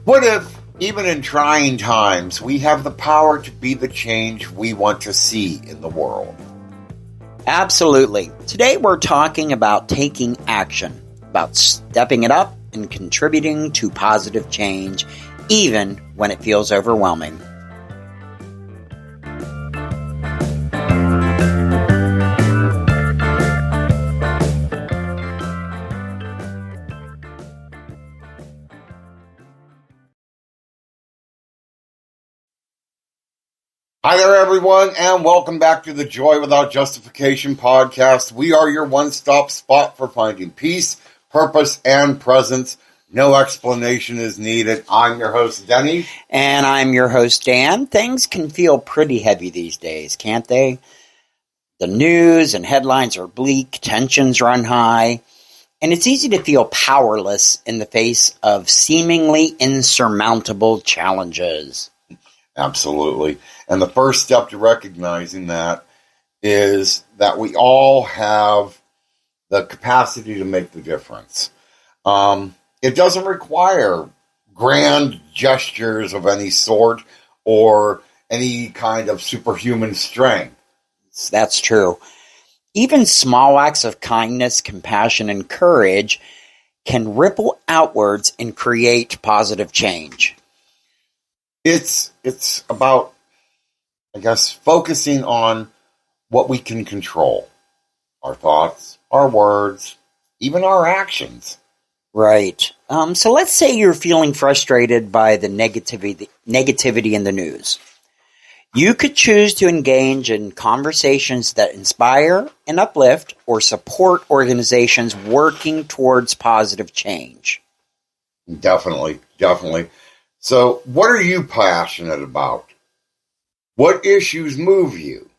What if, even in trying times, we have the power to be the change we want to see in the world? Absolutely. Today we're talking about taking action, about stepping it up and contributing to positive change, even when it feels overwhelming. Hi there, everyone, and welcome back to the Joy Without Justification podcast. We are your one-stop spot for finding peace, purpose, and presence. No explanation is needed. I'm your host, Denny. And I'm your host, Dan. Things can feel pretty heavy these days, can't they? The news and headlines are bleak, tensions run high, and it's easy to feel powerless in the face of seemingly insurmountable challenges. Absolutely. And the first step to recognizing that is that we all have the capacity to make the difference. It doesn't require grand gestures of any sort or any kind of superhuman strength. That's true. Even small acts of kindness, compassion, and courage can ripple outwards and create positive change. It's about, I guess, focusing on what we can control. Our thoughts, our words, even our actions. Right. So let's say you're feeling frustrated by the negativity in the news. You could choose to engage in conversations that inspire and uplift or support organizations working towards positive change. Definitely. So, what are you passionate about? What issues move you?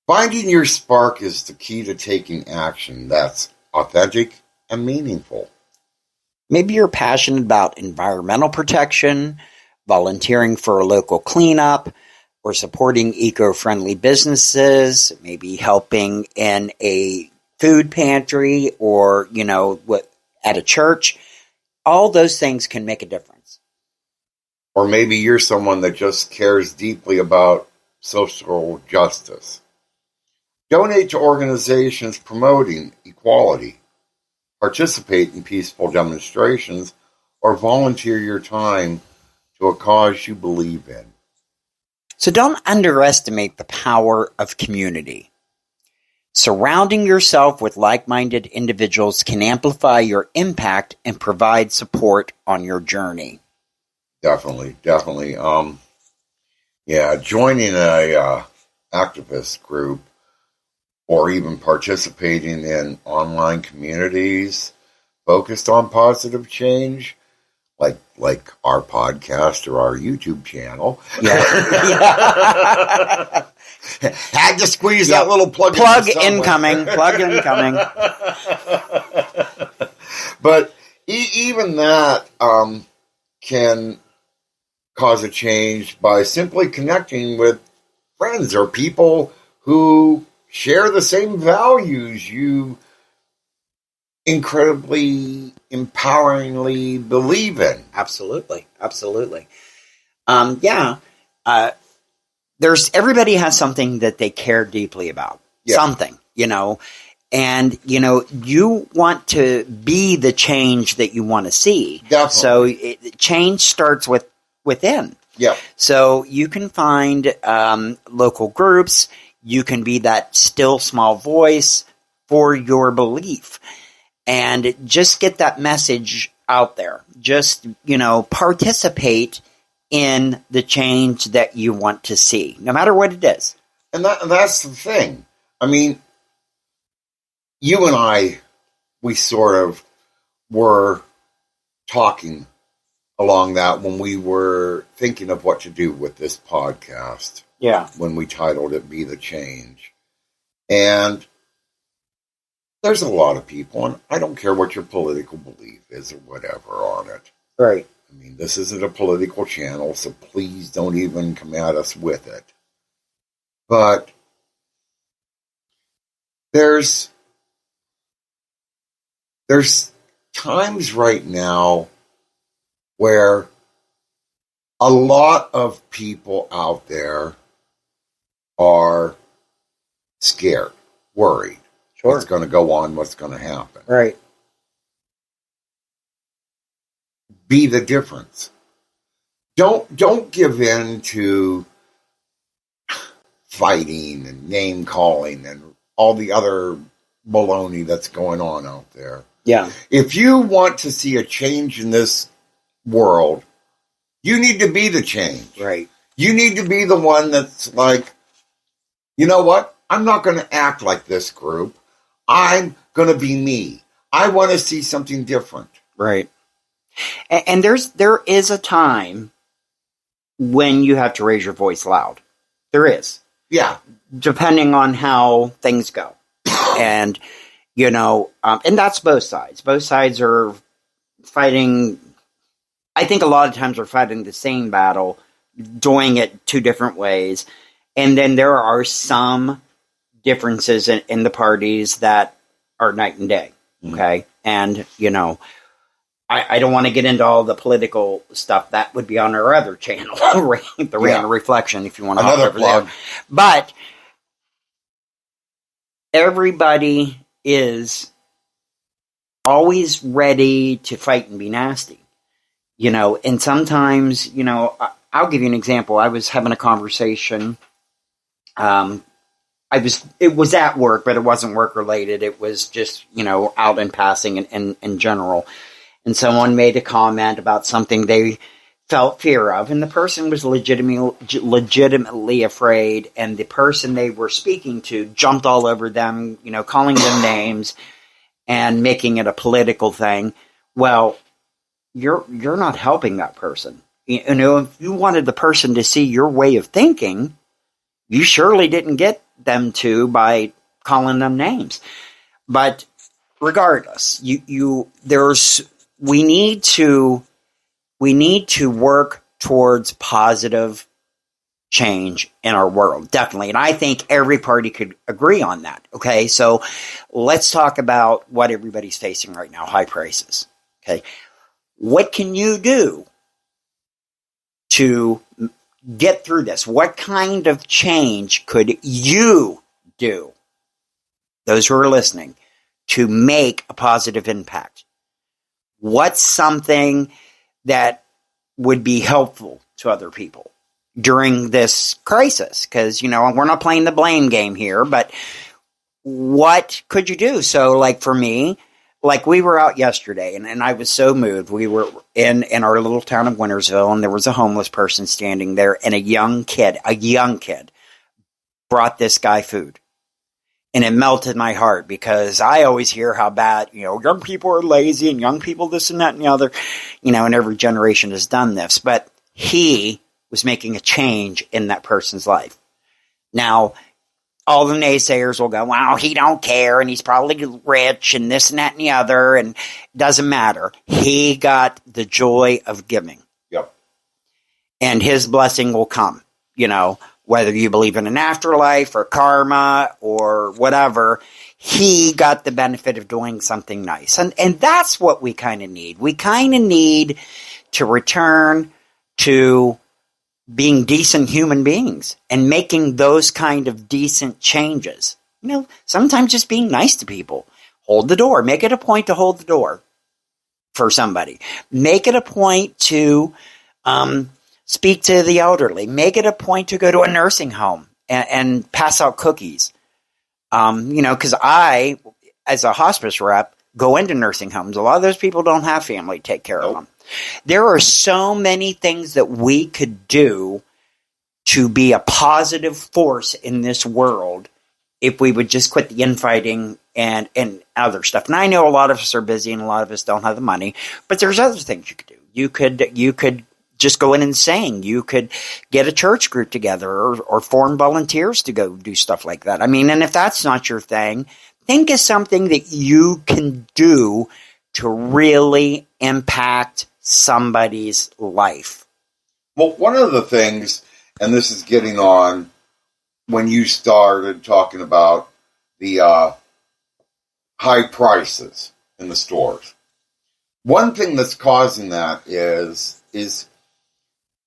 Finding your spark is the key to taking action that's authentic and meaningful. Maybe you're passionate about environmental protection, volunteering for a local cleanup, or supporting eco-friendly businesses, maybe helping in a food pantry or, at a church. All those things can make a difference. Or maybe you're someone that just cares deeply about social justice. Donate to organizations promoting equality. Participate in peaceful demonstrations or volunteer your time to a cause you believe in. So don't underestimate the power of community. Surrounding yourself with like-minded individuals can amplify your impact and provide support on your journey. Definitely. Joining a activist group or even participating in online communities focused on positive change, like our podcast or our YouTube channel. Yeah. Had to squeeze that little plug incoming. Plug incoming. But even that can cause a change by simply connecting with friends or people who share the same values you incredibly, empoweringly believe in. Absolutely. Everybody has something that they care deeply about. Yeah. Something, and, you want to be the change that you want to see. Definitely. So change starts within. Yeah. So you can find local groups. You can be that still small voice for your belief and just get that message out there. Just, participate in the change that you want to see, no matter what it is. And that's the thing. I mean, you and I, we sort of were talking along that when we were thinking of what to do with this podcast. Yeah. When we titled it Be the Change. And there's a lot of people, and I don't care what your political belief is or whatever on it. Right. I mean, this isn't a political channel, so please don't even come at us with it. But there's times right now where a lot of people out there are scared, worried. Sure. What's going to go on? What's going to happen? Right. Be the difference. Don't give in to fighting and name calling and all the other baloney that's going on out there. Yeah. If you want to see a change in this world, you need to be the change. Right. You need to be the one that's like, you know what? I'm not going to act like this group. I'm going to be me. I want to see something different. Right. And there is a time when you have to raise your voice loud. There is. Yeah. Depending on how things go. And, and that's both sides. Both sides are fighting. I think a lot of times they're fighting the same battle, doing it two different ways. And then there are some differences in the parties that are night and day. Okay. And, I don't want to get into all the political stuff. That would be on our other channel, the Random Reflection, if you want to hop over there. But everybody is always ready to fight and be nasty, and sometimes, I'll give you an example. I was having a conversation. It was at work, but it wasn't work related. It was just, out in passing and in general. And someone made a comment about something they felt fear of, and the person was legitimately afraid, and the person they were speaking to jumped all over them, calling them names and making it a political thing. Well, you're not helping that person. If you wanted the person to see your way of thinking, you surely didn't get them to by calling them names. But regardless, we need to work towards positive change in our world, definitely. And I think every party could agree on that. Okay, so let's talk about what everybody's facing right now: high prices. Okay, what can you do to get through this? What kind of change could you do, those who are listening, to make a positive impact? What's something that would be helpful to other people during this crisis? Because, we're not playing the blame game here, but what could you do? So, like for me, we were out yesterday and I was so moved. We were in our little town of Wintersville, and there was a homeless person standing there, and a young kid brought this guy food. And it melted my heart, because I always hear how bad, young people are lazy and young people this and that and the other, and every generation has done this. But he was making a change in that person's life. Now, all the naysayers will go, wow, he don't care, and he's probably rich and this and that and the other, and it doesn't matter. He got the joy of giving. Yep. And his blessing will come, whether you believe in an afterlife or karma or whatever. He got the benefit of doing something nice. And that's what we kind of need. We kind of need to return to being decent human beings and making those kind of decent changes. Sometimes just being nice to people. Hold the door. Make it a point to hold the door for somebody. Make it a point to speak to the elderly. Make it a point to go to a nursing home and pass out cookies. Because I, as a hospice rep, go into nursing homes. A lot of those people don't have family to take care of them. There are so many things that we could do to be a positive force in this world if we would just quit the infighting and other stuff. And I know a lot of us are busy and a lot of us don't have the money, but there's other things you could do. You could just go in and sing. You could get a church group together or form volunteers to go do stuff like that. I mean, and if that's not your thing, think of something that you can do to really impact somebody's life. Well, one of the things, and this is getting on when you started talking about the high prices in the stores. one thing that's causing that is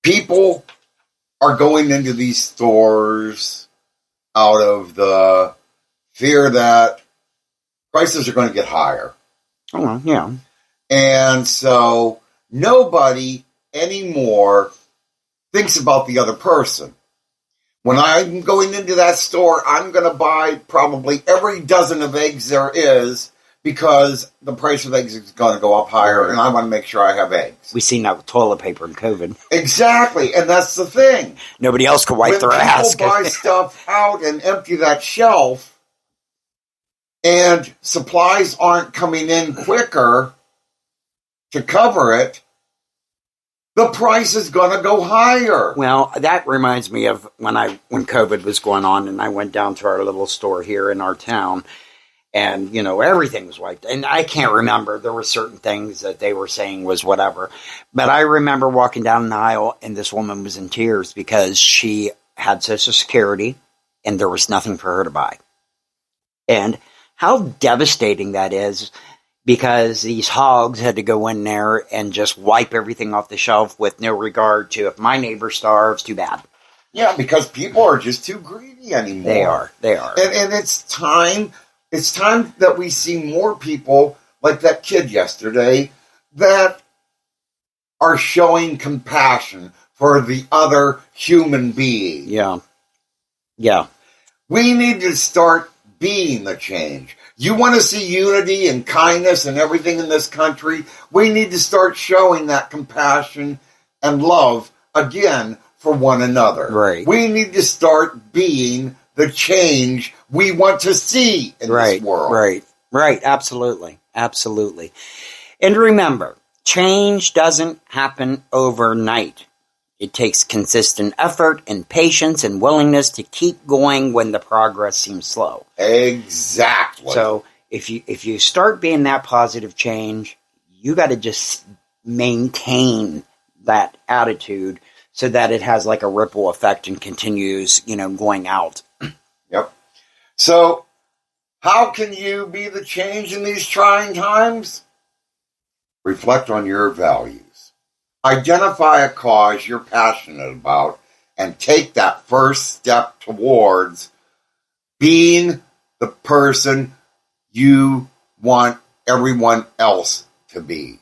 people are going into these stores out of the fear that prices are going to get higher. Oh, yeah. And so nobody anymore thinks about the other person. When I'm going into that store, I'm going to buy probably every dozen of eggs there is because the price of eggs is going to go up higher, and I want to make sure I have eggs. We've seen that with toilet paper in COVID. Exactly, and that's the thing. Nobody else could wipe their ass. When people buy stuff out and empty that shelf, and supplies aren't coming in quicker to cover it, the price is going to go higher. Well, that reminds me of when COVID was going on, and I went down to our little store here in our town, and, everything was wiped. And I can't remember. There were certain things that they were saying was whatever. But I remember walking down the aisle, and this woman was in tears because she had Social Security, and there was nothing for her to buy. And how devastating that is, because these hogs had to go in there and just wipe everything off the shelf with no regard to if my neighbor starves, too bad. Yeah, because people are just too greedy anymore. They are. And it's time that we see more people like that kid yesterday that are showing compassion for the other human being. Yeah. Yeah. We need to start being the change. You want to see unity and kindness and everything in this country? We need to start showing that compassion and love again for one another. Right. We need to start being the change we want to see in this world. Right. Absolutely. And remember, change doesn't happen overnight. It takes consistent effort and patience and willingness to keep going when the progress seems slow. Exactly. So if you start being that positive change, you got to just maintain that attitude so that it has like a ripple effect and continues, going out. Yep. So how can you be the change in these trying times? Reflect on your values. Identify a cause you're passionate about and take that first step towards being the person you want everyone else to be.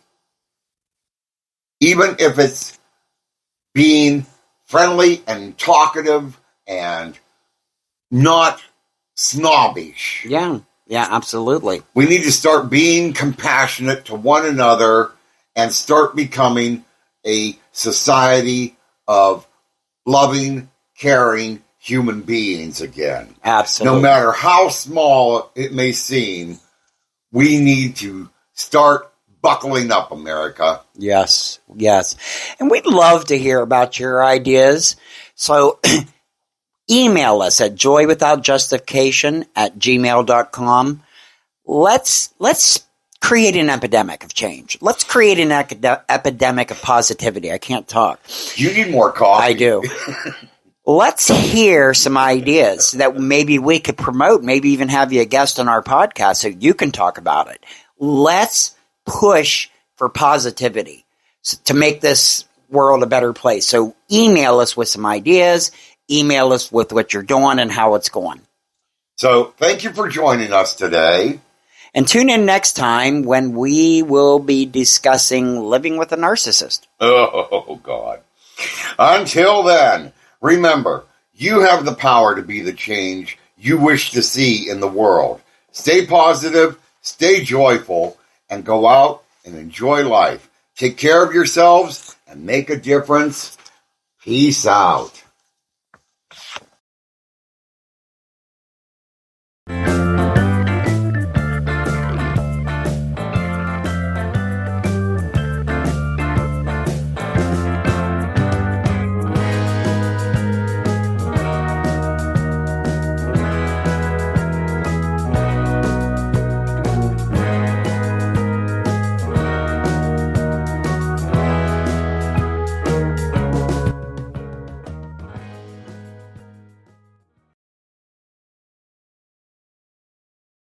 Even if it's being friendly and talkative and not snobbish. Yeah, absolutely. We need to start being compassionate to one another and start becoming a society of loving, caring human beings again. Absolutely. No matter how small it may seem, we need to start buckling up, America. Yes. And we'd love to hear about your ideas. So email us at joywithoutjustification@gmail.com. Let's create an epidemic of change. Let's create an epidemic of positivity. I can't talk. You need more coffee. I do. Let's hear some ideas that maybe we could promote, maybe even have you a guest on our podcast so you can talk about it. Let's push for positivity to make this world a better place. So email us with some ideas, email us with what you're doing and how it's going. So thank you for joining us today. And tune in next time when we will be discussing living with a narcissist. Oh, God. Until then, remember, you have the power to be the change you wish to see in the world. Stay positive, stay joyful, and go out and enjoy life. Take care of yourselves and make a difference. Peace out.